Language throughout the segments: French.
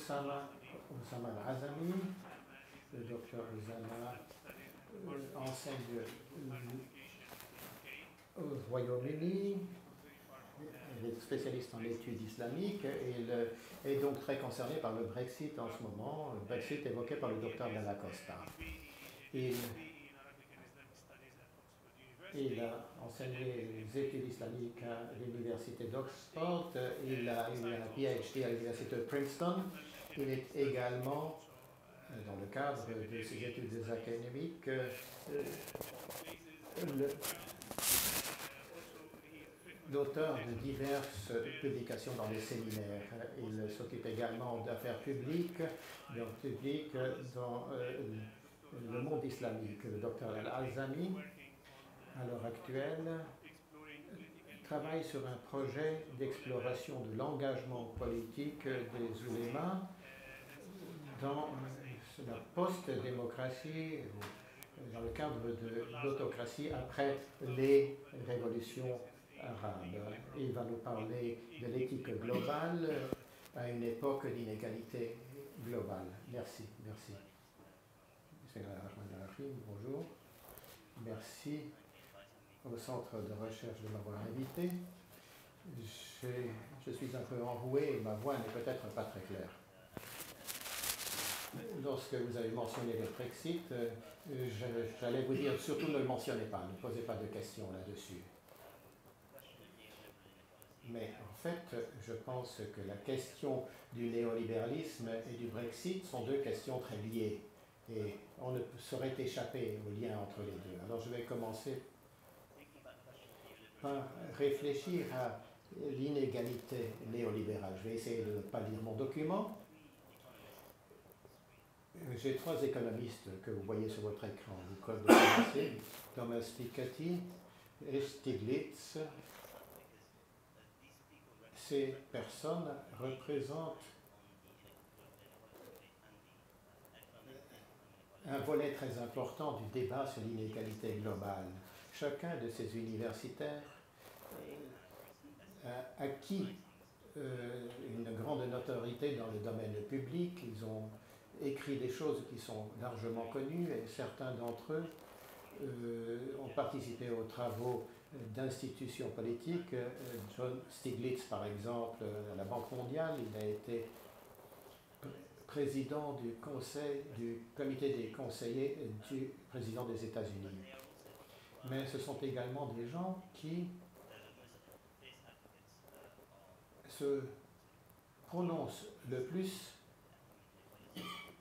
Oussama Al-Azami. Le docteur Oussama enseigne au Royaume-Uni. Il est spécialiste en études islamiques et il est donc très concerné par le Brexit en ce moment, le Brexit évoqué par le docteur Dalla Costa. Il a enseigné les études islamiques à l'université d'Oxford, il a eu un PhD à l'université de Princeton. Il est également, dans le cadre de ses études académiques, l'auteur de diverses publications dans les séminaires. Il s'occupe également d'affaires publiques, dans le monde islamique. Le docteur Al-Azami, à l'heure actuelle, travaille sur un projet d'exploration de l'engagement politique des oulémas dans la post-démocratie, dans le cadre de l'autocratie après les révolutions arabes. Il va nous parler de l'éthique globale à une époque d'inégalité globale. Merci. Bonjour. Merci au Centre de recherche de m'avoir invité. Je suis un peu enroué et ma voix n'est peut-être pas très claire. Lorsque vous avez mentionné le Brexit, j'allais vous dire surtout ne le mentionnez pas, ne posez pas de questions là-dessus. Mais en fait, je pense que la question du néolibéralisme et du Brexit sont deux questions très liées et on ne saurait échapper au lien entre les deux. Alors je vais commencer par réfléchir à l'inégalité néolibérale. Je vais essayer de ne pas lire mon document. J'ai trois économistes que vous voyez sur votre écran. Vous pouvez commencer. Thomas Piketty et Stiglitz. Ces personnes représentent un volet très important du débat sur l'inégalité globale. Chacun de ces universitaires a acquis une grande notoriété dans le domaine public. Ils ont écrit des choses qui sont largement connues et certains d'entre eux ont participé aux travaux d'institutions politiques. John Stiglitz, par exemple, à la Banque mondiale, il a été président du comité des conseillers du président des États-Unis. Mais ce sont également des gens qui se prononcent le plus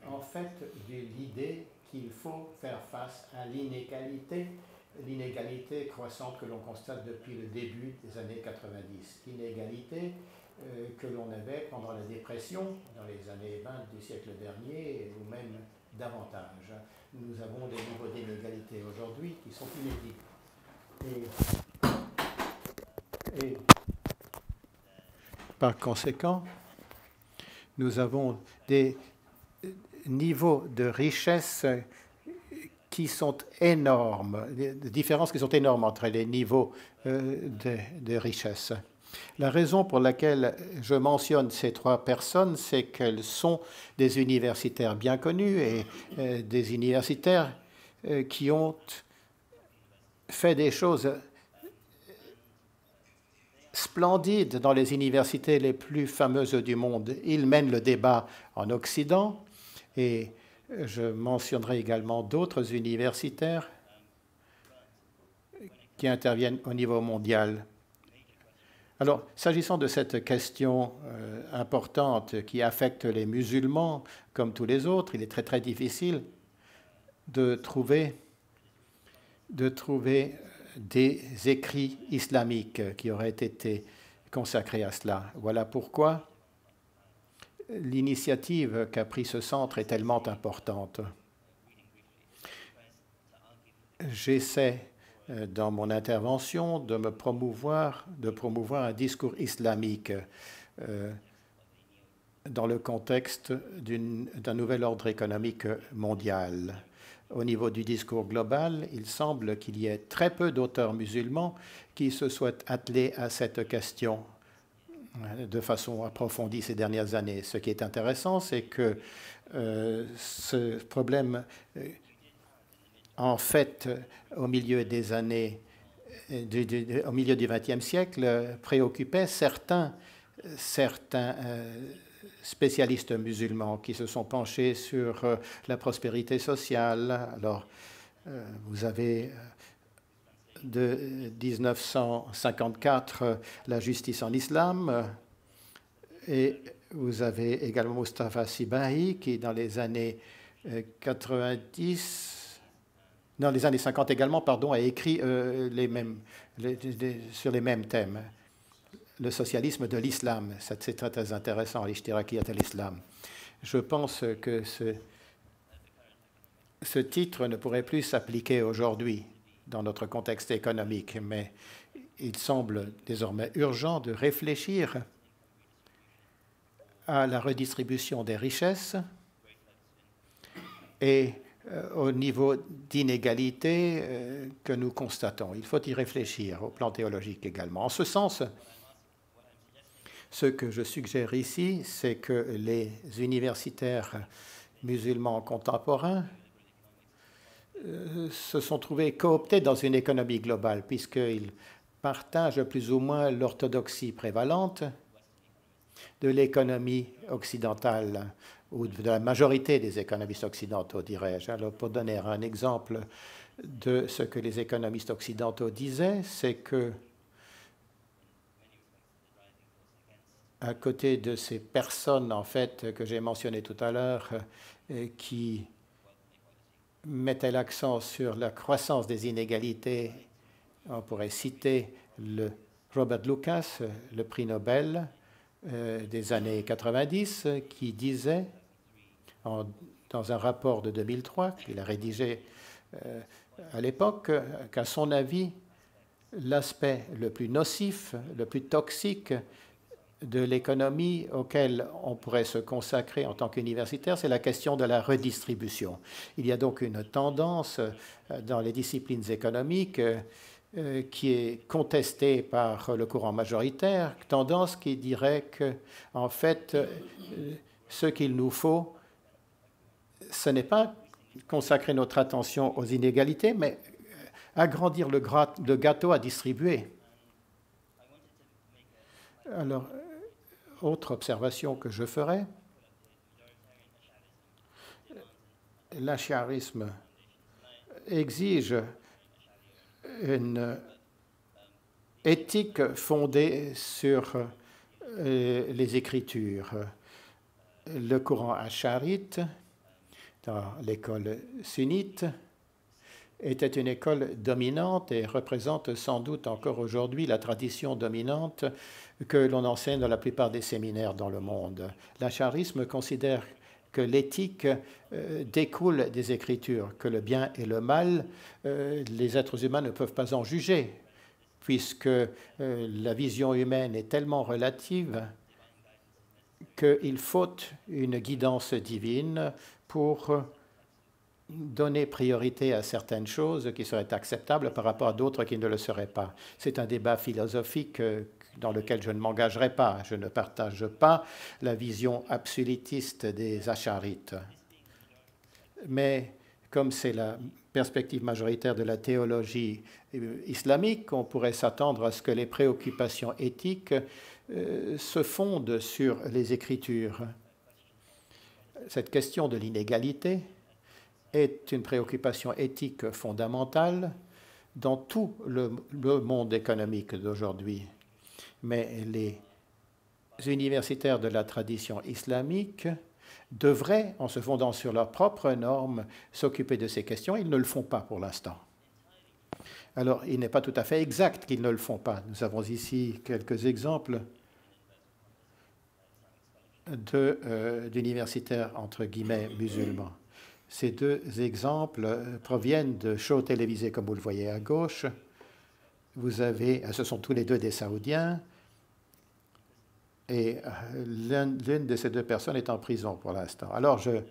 en fait de l'idée qu'il faut faire face à l'inégalité croissante que l'on constate depuis le début des années 90. L'inégalité que l'on avait pendant la dépression, dans les années 20 du siècle dernier, ou même davantage. Nous avons des niveaux d'inégalité aujourd'hui qui sont inédits. Et par conséquent, nous avons des niveaux de richesse qui sont énormes, des différences qui sont énormes entre les niveaux de richesse. La raison pour laquelle je mentionne ces trois personnes, c'est qu'elles sont des universitaires bien connus et des universitaires qui ont fait des choses splendides dans les universités les plus fameuses du monde. Ils mènent le débat en Occident et je mentionnerai également d'autres universitaires qui interviennent au niveau mondial. Alors, s'agissant de cette question importante qui affecte les musulmans comme tous les autres, il est très très difficile de trouver des écrits islamiques qui auraient été consacrés à cela. Voilà pourquoi l'initiative qu'a pris ce centre est tellement importante. J'essaie dans mon intervention de promouvoir un discours islamique dans le contexte d'un nouvel ordre économique mondial. Au niveau du discours global, il semble qu'il y ait très peu d'auteurs musulmans qui se soient attelés à cette question. de façon approfondie ces dernières années. Ce qui est intéressant, c'est que ce problème, en fait, au milieu des années, au milieu du XXe siècle, préoccupait certains spécialistes musulmans qui se sont penchés sur la prospérité sociale. Alors, vous avez de 1954 la justice en islam, et vous avez également Mustafa Sibahi qui, dans les années 50 également, pardon, a écrit sur les mêmes thèmes. Le socialisme de l'islam, c'est très, très intéressant, l'ishtirakiyat al-islam. Je pense que ce titre ne pourrait plus s'appliquer aujourd'hui dans notre contexte économique, mais il semble désormais urgent de réfléchir à la redistribution des richesses et au niveau d'inégalité que nous constatons. Il faut y réfléchir au plan théologique également. En ce sens, ce que je suggère ici, c'est que les universitaires musulmans contemporains se sont trouvés cooptés dans une économie globale, puisqu'ils partagent plus ou moins l'orthodoxie prévalente de l'économie occidentale, ou de la majorité des économistes occidentaux, dirais-je. Alors, pour donner un exemple de ce que les économistes occidentaux disaient, c'est que, à côté de ces personnes, en fait, que j'ai mentionnées tout à l'heure, qui mettait l'accent sur la croissance des inégalités, on pourrait citer Robert Lucas, le prix Nobel des années 90, qui disait, dans un rapport de 2003 qu'il a rédigé à l'époque, qu'à son avis, l'aspect le plus nocif, le plus toxique de l'économie auquel on pourrait se consacrer en tant qu'universitaire, c'est la question de la redistribution. Il y a donc une tendance dans les disciplines économiques qui est contestée par le courant majoritaire, tendance qui dirait que, en fait, ce qu'il nous faut, ce n'est pas consacrer notre attention aux inégalités, mais agrandir le gâteau à distribuer. Alors, autre observation que je ferai, l'acharisme exige une éthique fondée sur les Écritures. Le courant acharite, dans l'école sunnite, était une école dominante et représente sans doute encore aujourd'hui la tradition dominante que l'on enseigne dans la plupart des séminaires dans le monde. L'acharisme considère que l'éthique découle des Écritures, que le bien et le mal, les êtres humains ne peuvent pas en juger, puisque la vision humaine est tellement relative qu'il faut une guidance divine pour donner priorité à certaines choses qui seraient acceptables par rapport à d'autres qui ne le seraient pas. C'est un débat philosophique dans lequel je ne m'engagerai pas. Je ne partage pas la vision absolutiste des acharites. Mais comme c'est la perspective majoritaire de la théologie islamique, on pourrait s'attendre à ce que les préoccupations éthiques se fondent sur les Écritures. Cette question de l'inégalité est une préoccupation éthique fondamentale dans tout le monde économique d'aujourd'hui. Mais les universitaires de la tradition islamique devraient, en se fondant sur leurs propres normes, s'occuper de ces questions. Ils ne le font pas pour l'instant. Alors, il n'est pas tout à fait exact qu'ils ne le font pas. Nous avons ici quelques exemples d'universitaires, entre guillemets, musulmans. Ces deux exemples proviennent de shows télévisés, comme vous le voyez à gauche. Vous avez, ce sont tous les deux des Saoudiens, et l'une de ces deux personnes est en prison pour l'instant. Alors, je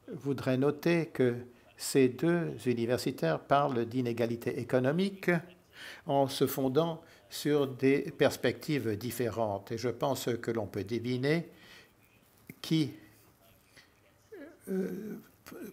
voudrais noter que ces deux universitaires parlent d'inégalité économique en se fondant sur des perspectives différentes. Et je pense que l'on peut deviner qui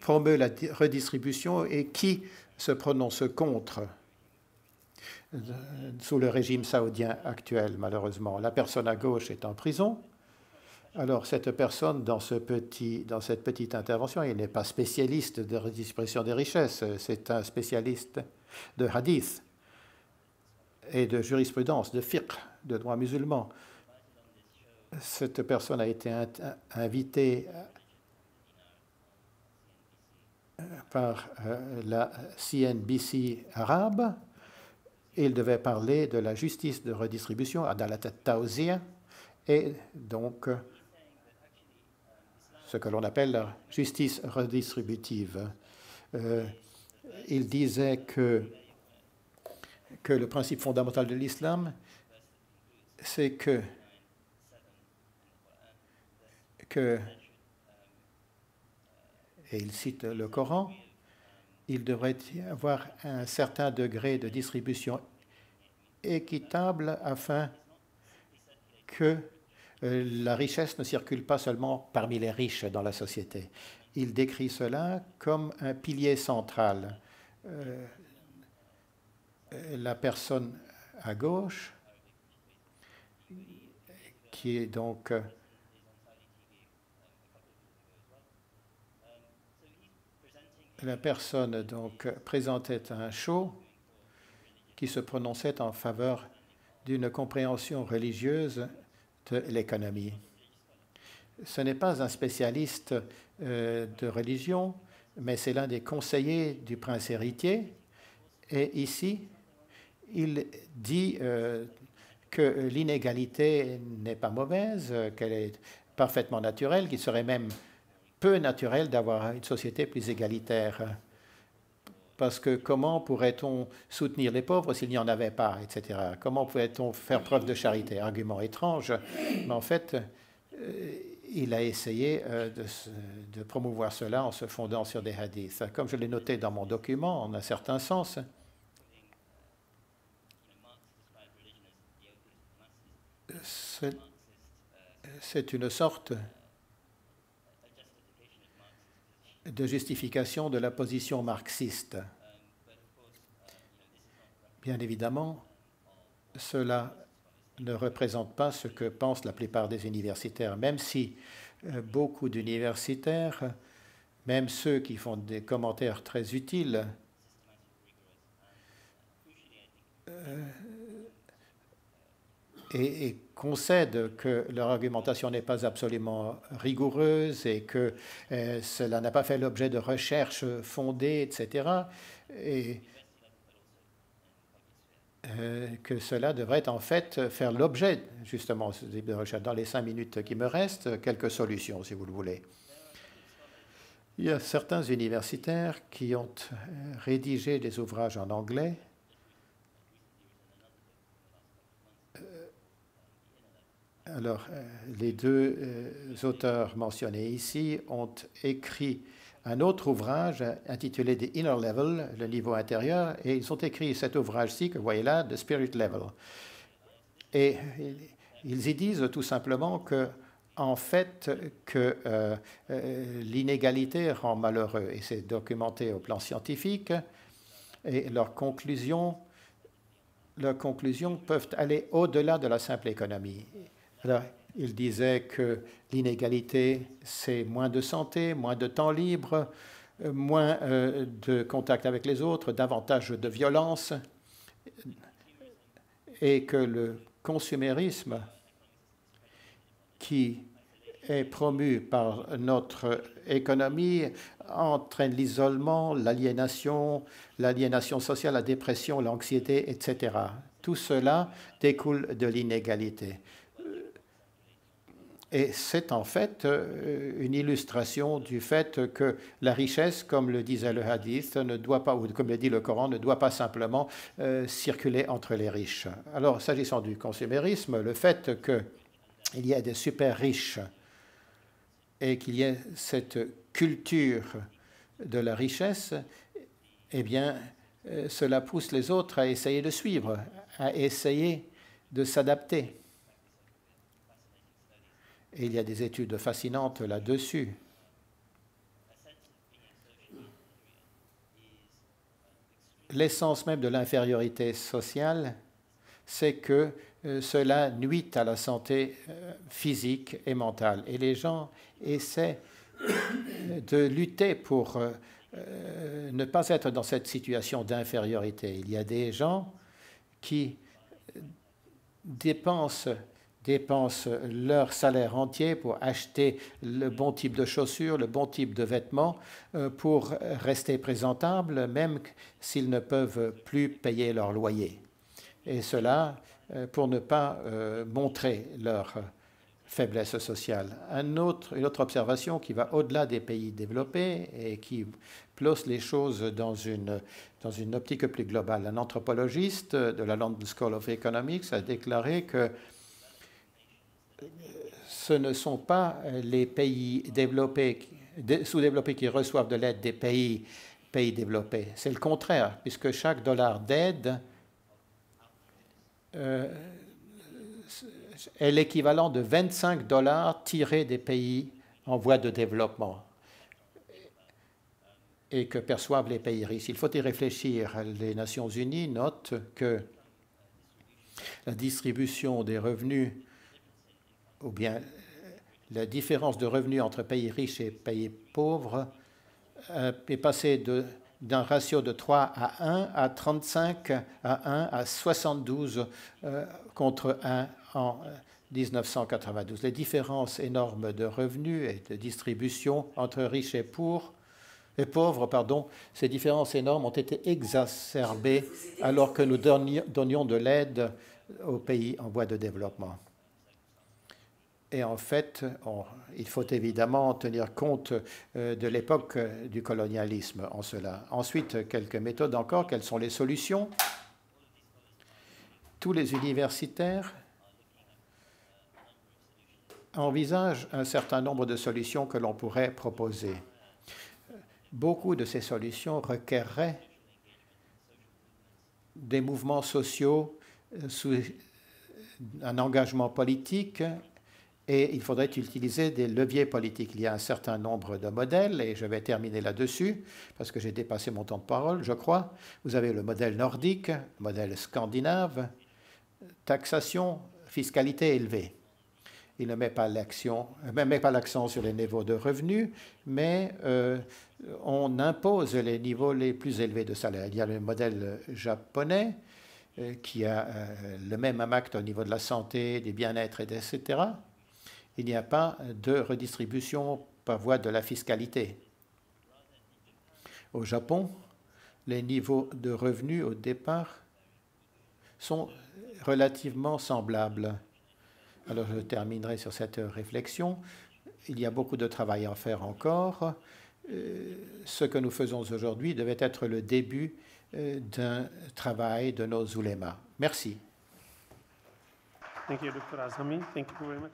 promeut la redistribution et qui se prononce contre sous le régime saoudien actuel, malheureusement. La personne à gauche est en prison. Alors, cette personne, dans cette petite intervention, il n'est pas spécialiste de redistribution des richesses, c'est un spécialiste de hadith et de jurisprudence, de fiqh, de droit musulman. Cette personne a été invitée par la CNBC arabe. Il devait parler de la justice de redistribution, Adalat al-Tawzi'a, et donc ce que l'on appelle la justice redistributive. Il disait que le principe fondamental de l'islam, c'est que et il cite le Coran, il devrait y avoir un certain degré de distribution équitable afin que la richesse ne circule pas seulement parmi les riches dans la société. Il décrit cela comme un pilier central. La personne à gauche, qui est donc la personne donc présentait un show qui se prononçait en faveur d'une compréhension religieuse de l'économie. Ce n'est pas un spécialiste de religion, mais c'est l'un des conseillers du prince héritier. Et ici, il dit que l'inégalité n'est pas mauvaise, qu'elle est parfaitement naturelle, qu'il serait même peu naturel d'avoir une société plus égalitaire. Parce que comment pourrait-on soutenir les pauvres s'il n'y en avait pas, etc. Comment pourrait-on faire preuve de charité? Argument étrange, mais en fait, il a essayé de promouvoir cela en se fondant sur des hadiths. Comme je l'ai noté dans mon document, en un certain sens, c'est une sorte de justification de la position marxiste. Bien évidemment, cela ne représente pas ce que pensent la plupart des universitaires, même si beaucoup d'universitaires, même ceux qui font des commentaires très utiles, et concèdent que leur argumentation n'est pas absolument rigoureuse et que cela n'a pas fait l'objet de recherches fondées, etc., et que cela devrait en fait faire l'objet justement de recherches. Dans les 5 minutes qui me restent, quelques solutions, si vous le voulez. Il y a certains universitaires qui ont rédigé des ouvrages en anglais. Alors, les deux auteurs mentionnés ici ont écrit un autre ouvrage intitulé The Inner Level, le niveau intérieur, et ils ont écrit cet ouvrage-ci que vous voyez là, The Spirit Level. Et ils y disent tout simplement que, en fait, que l'inégalité rend malheureux, et c'est documenté au plan scientifique, et leurs conclusions peuvent aller au-delà de la simple économie. Alors, il disait que l'inégalité, c'est moins de santé, moins de temps libre, moins de contact avec les autres, davantage de violence, et que le consumérisme qui est promu par notre économie entraîne l'isolement, l'aliénation sociale, la dépression, l'anxiété, etc. Tout cela découle de l'inégalité. Et c'est en fait une illustration du fait que la richesse, comme le disait le hadith, ne doit pas, ou comme le dit le Coran, ne doit pas simplement circuler entre les riches. Alors, s'agissant du consumérisme, le fait qu'il y ait des super riches et qu'il y ait cette culture de la richesse, eh bien, cela pousse les autres à essayer de suivre, à essayer de s'adapter. Et il y a des études fascinantes là-dessus. L'essence même de l'infériorité sociale, c'est que cela nuit à la santé physique et mentale. Et les gens essaient de lutter pour ne pas être dans cette situation d'infériorité. Il y a des gens qui dépensent leur salaire entier pour acheter le bon type de chaussures, le bon type de vêtements, pour rester présentables, même s'ils ne peuvent plus payer leur loyer. Et cela pour ne pas montrer leur faiblesse sociale. Une autre observation qui va au-delà des pays développés et qui place les choses dans une optique plus globale. Un anthropologiste de la London School of Economics a déclaré que ce ne sont pas les pays sous-développés qui reçoivent de l'aide des pays développés. C'est le contraire, puisque chaque dollar d'aide est l'équivalent de 25 dollars tirés des pays en voie de développement et que perçoivent les pays riches. Il faut y réfléchir. Les Nations Unies notent que la distribution des revenus ou bien la différence de revenus entre pays riches et pays pauvres est passée d'un ratio de 3 à 1 à 35 à 1 à 72 contre 1 en 1992. Les différences énormes de revenus et de distribution entre riches et pauvres, ces différences énormes ont été exacerbées alors que nous donnions de l'aide aux pays en voie de développement. Et en fait, il faut évidemment tenir compte de l'époque du colonialisme en cela. Ensuite, quelques méthodes encore. Quelles sont les solutions? Tous les universitaires envisagent un certain nombre de solutions que l'on pourrait proposer. Beaucoup de ces solutions requerraient des mouvements sociaux sous un engagement politique et il faudrait utiliser des leviers politiques. Il y a un certain nombre de modèles et je vais terminer là-dessus parce que j'ai dépassé mon temps de parole, je crois. Vous avez le modèle nordique, le modèle scandinave, taxation, fiscalité élevée. Il ne met pas l'accent sur les niveaux de revenus, mais on impose les niveaux les plus élevés de salaire. Il y a le modèle japonais qui a le même impact au niveau de la santé, du bien-être, etc. Il n'y a pas de redistribution par voie de la fiscalité. Au Japon, les niveaux de revenus au départ sont relativement semblables. Alors je terminerai sur cette réflexion. Il y a beaucoup de travail à faire encore. Ce que nous faisons aujourd'hui devait être le début d'un travail de nos oulémas. Merci. Thank you, Dr. Azami. Thank you very much.